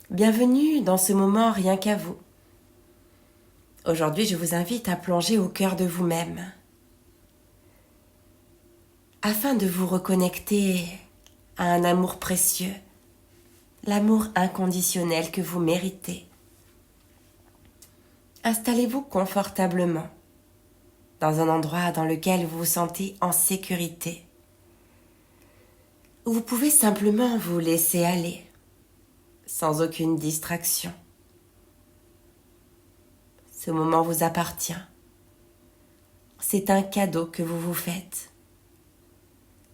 Bienvenue dans ce moment rien qu'à vous. Aujourd'hui, je vous invite à plonger au cœur de vous-même afin de vous reconnecter à un amour précieux, l'amour inconditionnel que vous méritez. Installez-vous confortablement dans un endroit dans lequel vous vous sentez en sécurité, où vous pouvez simplement vous laisser aller, sans aucune distraction. Ce moment vous appartient. C'est un cadeau que vous vous faites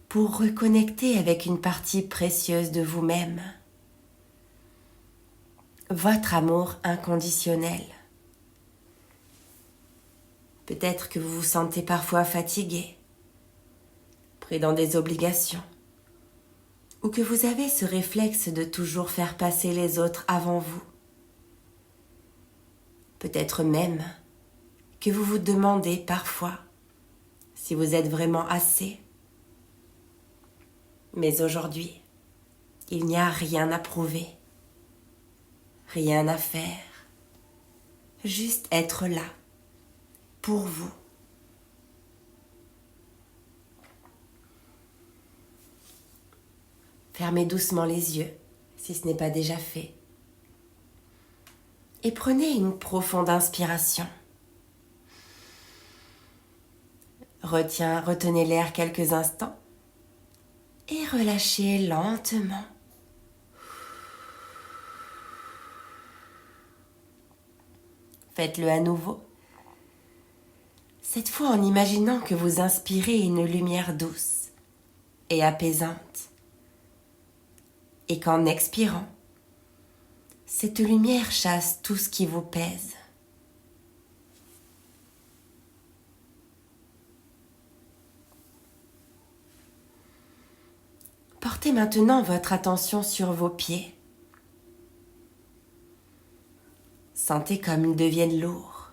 pour reconnecter avec une partie précieuse de vous-même, votre amour inconditionnel. Peut-être que vous vous sentez parfois fatigué, pris dans des obligations, ou que vous avez ce réflexe de toujours faire passer les autres avant vous. Peut-être même que vous vous demandez parfois si vous êtes vraiment assez. Mais aujourd'hui, il n'y a rien à prouver, rien à faire, juste être là, pour vous. Fermez doucement les yeux, si ce n'est pas déjà fait. Et prenez une profonde inspiration. Retenez l'air quelques instants et relâchez lentement. Faites-le à nouveau. Cette fois en imaginant que vous inspirez une lumière douce et apaisante. Et qu'en expirant, cette lumière chasse tout ce qui vous pèse. Portez maintenant votre attention sur vos pieds. Sentez comme ils deviennent lourds,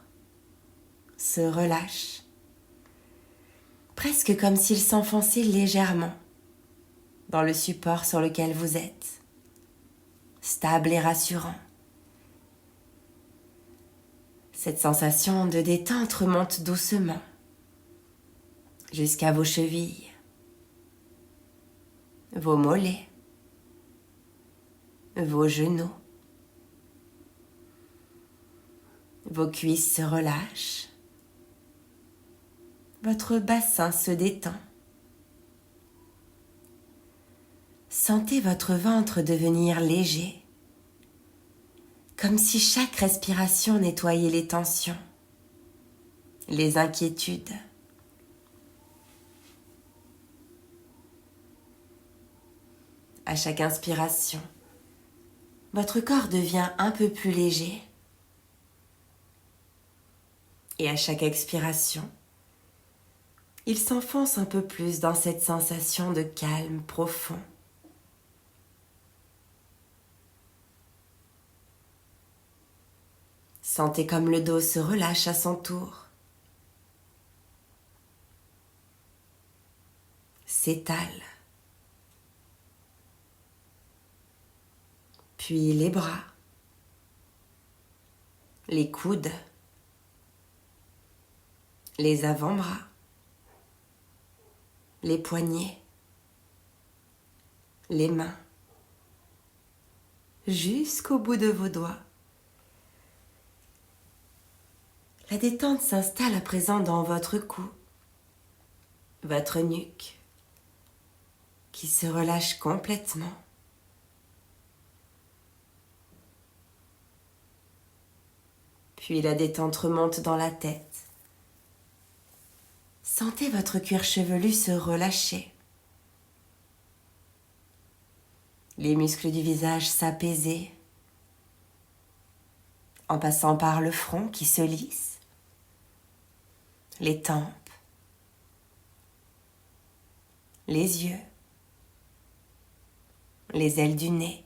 se relâchent, presque comme s'ils s'enfonçaient légèrement dans le support sur lequel vous êtes, stable et rassurant. Cette sensation de détente remonte doucement jusqu'à vos chevilles, vos mollets, vos genoux. Vos cuisses se relâchent, votre bassin se détend. Sentez votre ventre devenir léger, comme si chaque respiration nettoyait les tensions, les inquiétudes. À chaque inspiration, votre corps devient un peu plus léger. Et à chaque expiration, il s'enfonce un peu plus dans cette sensation de calme profond. Sentez comme le dos se relâche à son tour, s'étale. Puis les bras, les coudes, les avant-bras, les poignets, les mains, jusqu'au bout de vos doigts. La détente s'installe à présent dans votre cou, votre nuque, qui se relâche complètement. Puis la détente remonte dans la tête. Sentez votre cuir chevelu se relâcher. Les muscles du visage s'apaiser, en passant par le front qui se lisse, les tempes, les yeux, les ailes du nez,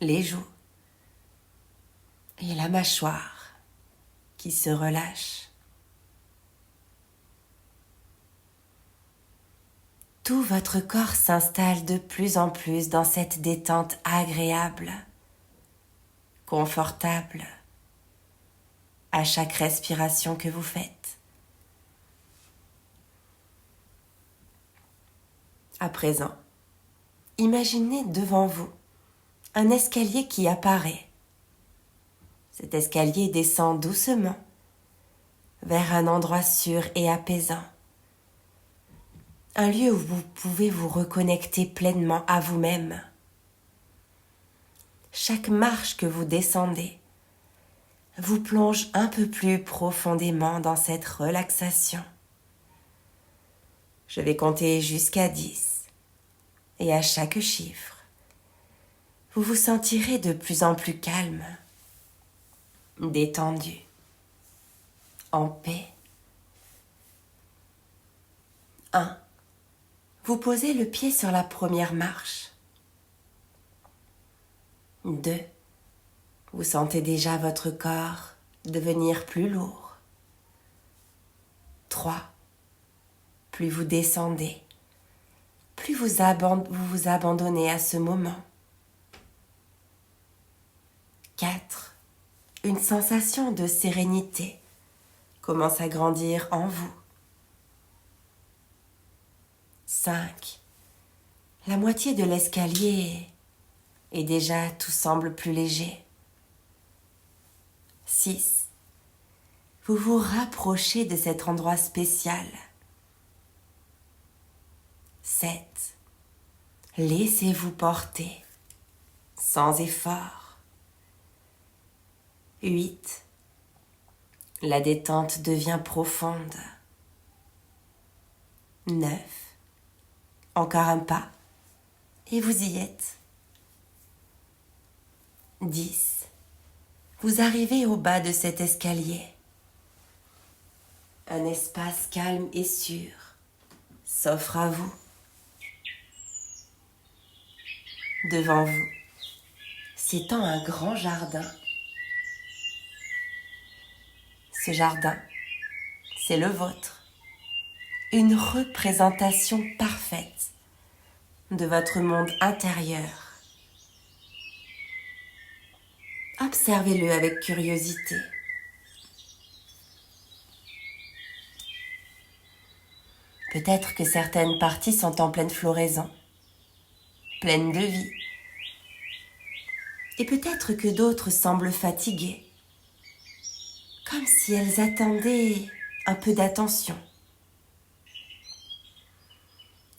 les joues et la mâchoire qui se relâche. Tout votre corps s'installe de plus en plus dans cette détente agréable, confortable, à chaque respiration que vous faites. À présent, imaginez devant vous un escalier qui apparaît. Cet escalier descend doucement vers un endroit sûr et apaisant. Un lieu où vous pouvez vous reconnecter pleinement à vous-même. Chaque marche que vous descendez vous plonge un peu plus profondément dans cette relaxation. Je vais compter jusqu'à 10 et à chaque chiffre, vous vous sentirez de plus en plus calme, détendu, en paix. 1. Vous posez le pied sur la première marche. 2. Vous sentez déjà votre corps devenir plus lourd. 3. Plus vous descendez, plus vous vous abandonnez à ce moment. 4. Une sensation de sérénité commence à grandir en vous. 5. La moitié de l'escalier et déjà tout semble plus léger. 6. Vous vous rapprochez de cet endroit spécial. 7. Laissez-vous porter, sans effort. 8. La détente devient profonde. 9. Encore un pas, et vous y êtes. 10. Vous arrivez au bas de cet escalier. Un espace calme et sûr s'offre à vous. Devant vous s'étend un grand jardin. Ce jardin, c'est le vôtre. Une représentation parfaite de votre monde intérieur. Observez-le avec curiosité. Peut-être que certaines parties sont en pleine floraison, pleines de vie. Et peut-être que d'autres semblent fatiguées, comme si elles attendaient un peu d'attention.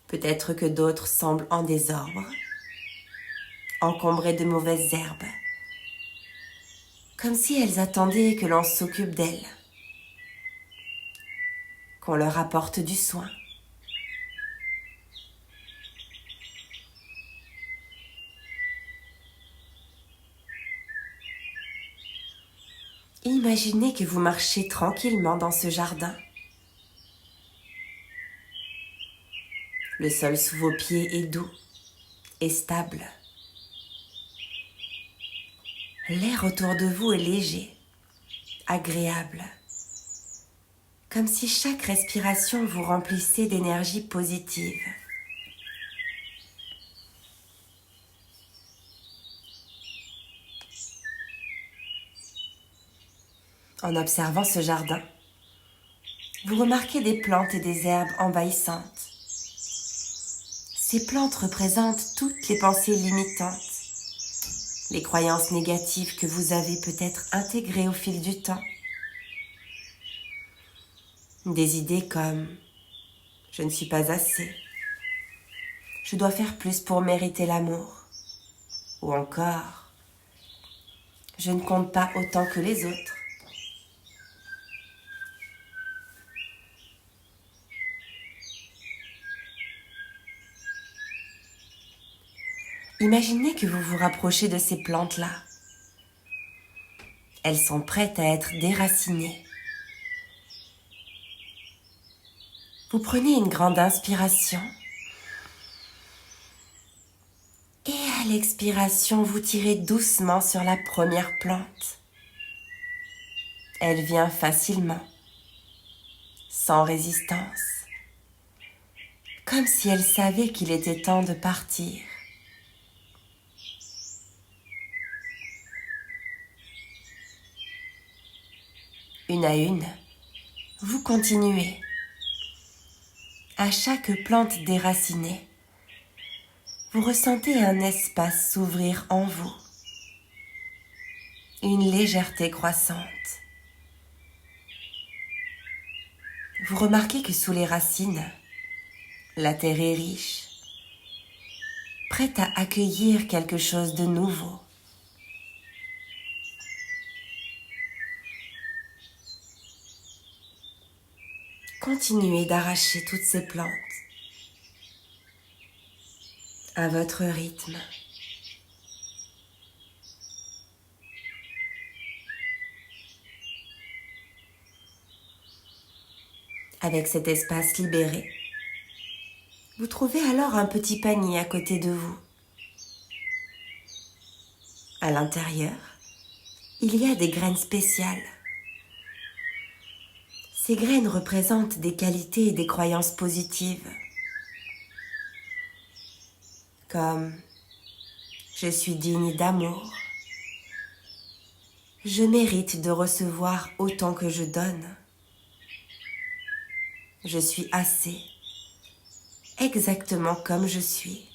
Peut-être que d'autres semblent en désordre, encombrées de mauvaises herbes, comme si elles attendaient que l'on s'occupe d'elles, qu'on leur apporte du soin. Imaginez que vous marchez tranquillement dans ce jardin. Le sol sous vos pieds est doux et stable. L'air autour de vous est léger, agréable, comme si chaque respiration vous remplissait d'énergie positive. En observant ce jardin, vous remarquez des plantes et des herbes envahissantes. Ces plantes représentent toutes les pensées limitantes, les croyances négatives que vous avez peut-être intégrées au fil du temps. Des idées comme « je ne suis pas assez »,« je dois faire plus pour mériter l'amour » ou encore « je ne compte pas autant que les autres ». Imaginez que vous vous rapprochez de ces plantes-là. Elles sont prêtes à être déracinées. Vous prenez une grande inspiration et à l'expiration, vous tirez doucement sur la première plante. Elle vient facilement, sans résistance. comme si elle savait qu'il était temps de partir. Une à une, vous continuez. À chaque plante déracinée, vous ressentez un espace s'ouvrir en vous, une légèreté croissante. Vous remarquez que sous les racines, la terre est riche, prête à accueillir quelque chose de nouveau. Continuez d'arracher toutes ces plantes à votre rythme. Avec cet espace libéré, vous trouvez alors un petit panier à côté de vous. À l'intérieur, il y a des graines spéciales. Ces graines représentent des qualités et des croyances positives, comme « je suis digne d'amour »,« je mérite de recevoir autant que je donne »,« je suis assez », exactement comme je suis.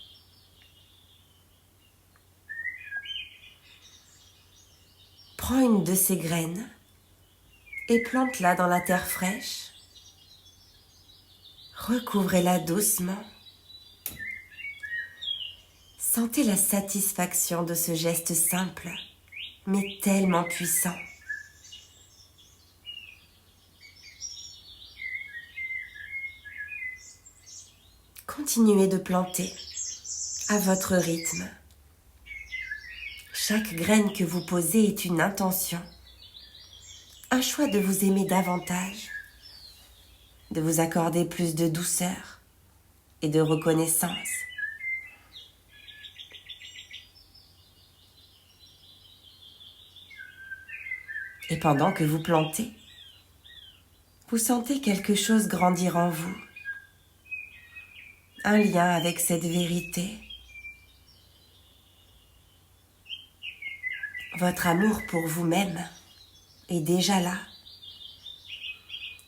Prends une de ces graines et plante-la dans la terre fraîche. Recouvrez-la doucement. Sentez la satisfaction de ce geste simple, mais tellement puissant. Continuez de planter à votre rythme. Chaque graine que vous posez est une intention, un choix de vous aimer davantage, de vous accorder plus de douceur et de reconnaissance. Et pendant que vous plantez, vous sentez quelque chose grandir en vous, un lien avec cette vérité. Votre amour pour vous-même est déjà là.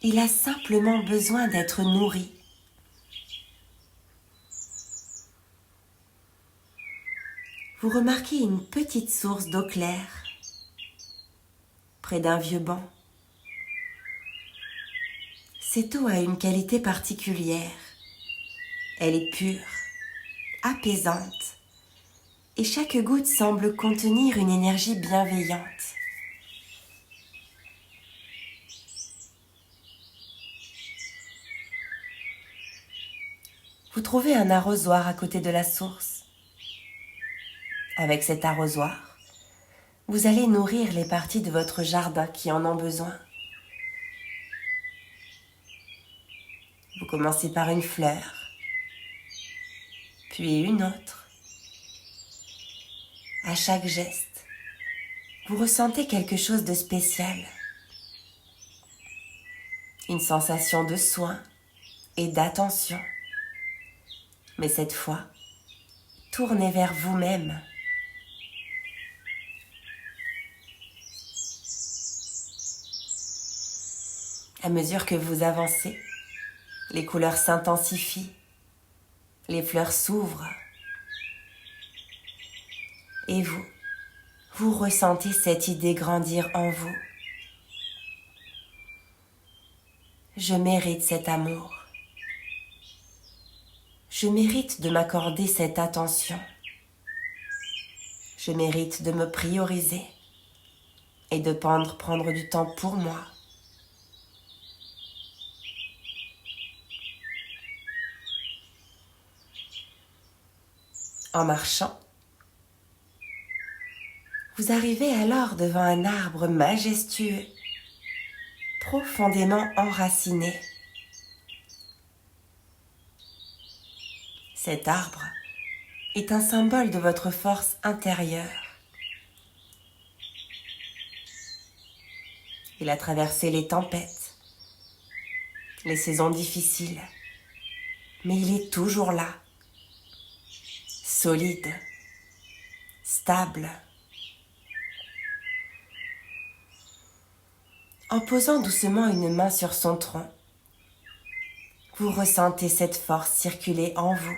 Il a simplement besoin d'être nourri. Vous remarquez une petite source d'eau claire près d'un vieux banc. Cette eau a une qualité particulière. Elle est pure, apaisante, et chaque goutte semble contenir une énergie bienveillante. Vous trouvez un arrosoir à côté de la source. Avec cet arrosoir, vous allez nourrir les parties de votre jardin qui en ont besoin. Vous commencez par une fleur, puis une autre. À chaque geste, vous ressentez quelque chose de spécial. Une sensation de soin et d'attention. Mais cette fois, tournez vers vous-même. À mesure que vous avancez, les couleurs s'intensifient, les fleurs s'ouvrent. Et vous ressentez cette idée grandir en vous. Je mérite cet amour. Je mérite de m'accorder cette attention. Je mérite de me prioriser et de prendre du temps pour moi. En marchant, vous arrivez alors devant un arbre majestueux, profondément enraciné. Cet arbre est un symbole de votre force intérieure. Il a traversé les tempêtes, les saisons difficiles, mais il est toujours là, solide, stable. En posant doucement une main sur son tronc, vous ressentez cette force circuler en vous.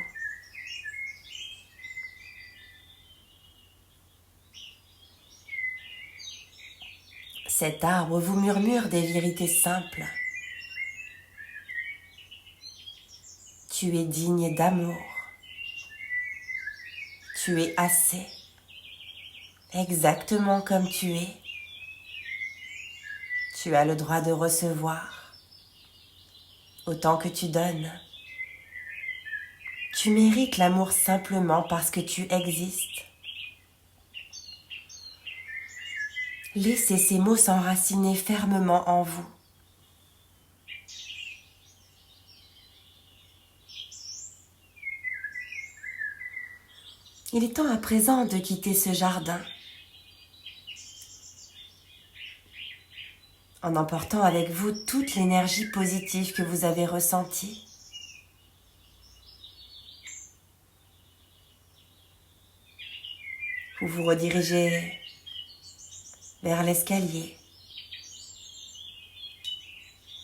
Cet arbre vous murmure des vérités simples. Tu es digne d'amour. Tu es assez, exactement comme tu es. Tu as le droit de recevoir autant que tu donnes. Tu mérites l'amour simplement parce que tu existes. Laissez ces mots s'enraciner fermement en vous. Il est temps à présent de quitter ce jardin en emportant avec vous toute l'énergie positive que vous avez ressentie. Vous vous redirigez vers l'escalier.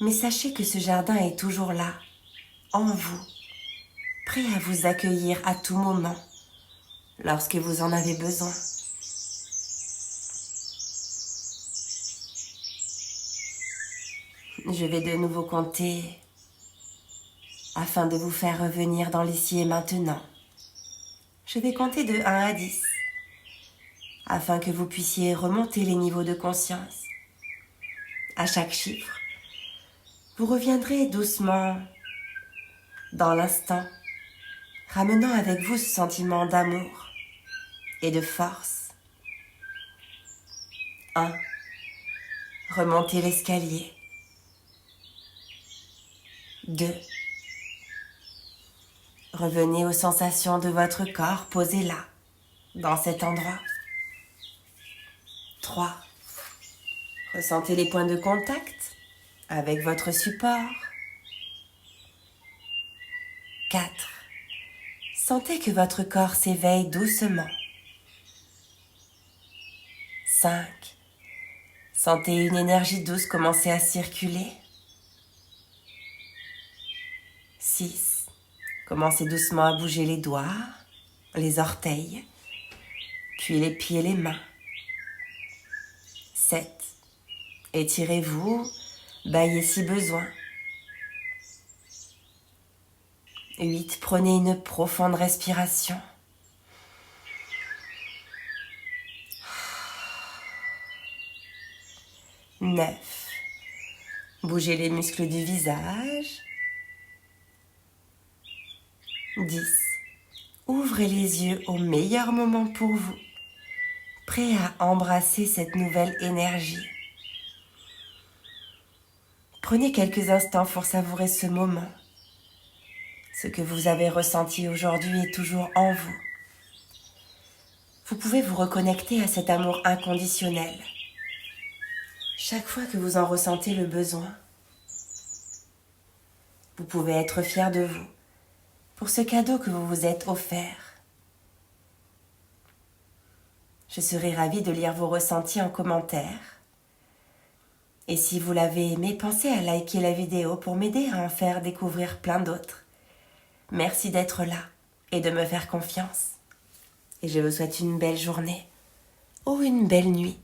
Mais sachez que ce jardin est toujours là, en vous, prêt à vous accueillir à tout moment, lorsque vous en avez besoin. Je vais de nouveau compter afin de vous faire revenir dans l'ici et maintenant. Je vais compter de 1 à 10 afin que vous puissiez remonter les niveaux de conscience. À chaque chiffre, vous reviendrez doucement dans l'instant, ramenant avec vous ce sentiment d'amour et de force. 1. Remontez l'escalier. 2. Revenez aux sensations de votre corps posé là, dans cet endroit. 3. Ressentez les points de contact avec votre support. 4. Sentez que votre corps s'éveille doucement. 5. Sentez une énergie douce commencer à circuler. 6. Commencez doucement à bouger les doigts, les orteils, puis les pieds et les mains. 7. Étirez-vous, bâillez si besoin. 8. Prenez une profonde respiration. 9. Bougez les muscles du visage. 10. Ouvrez les yeux au meilleur moment pour vous, prêt à embrasser cette nouvelle énergie. Prenez quelques instants pour savourer ce moment. Ce que vous avez ressenti aujourd'hui est toujours en vous. Vous pouvez vous reconnecter à cet amour inconditionnel chaque fois que vous en ressentez le besoin. Vous pouvez être fier de vous pour ce cadeau que vous vous êtes offert. Je serai ravie de lire vos ressentis en commentaire. Et si vous l'avez aimé, pensez à liker la vidéo pour m'aider à en faire découvrir plein d'autres. Merci d'être là et de me faire confiance. Et je vous souhaite une belle journée ou une belle nuit.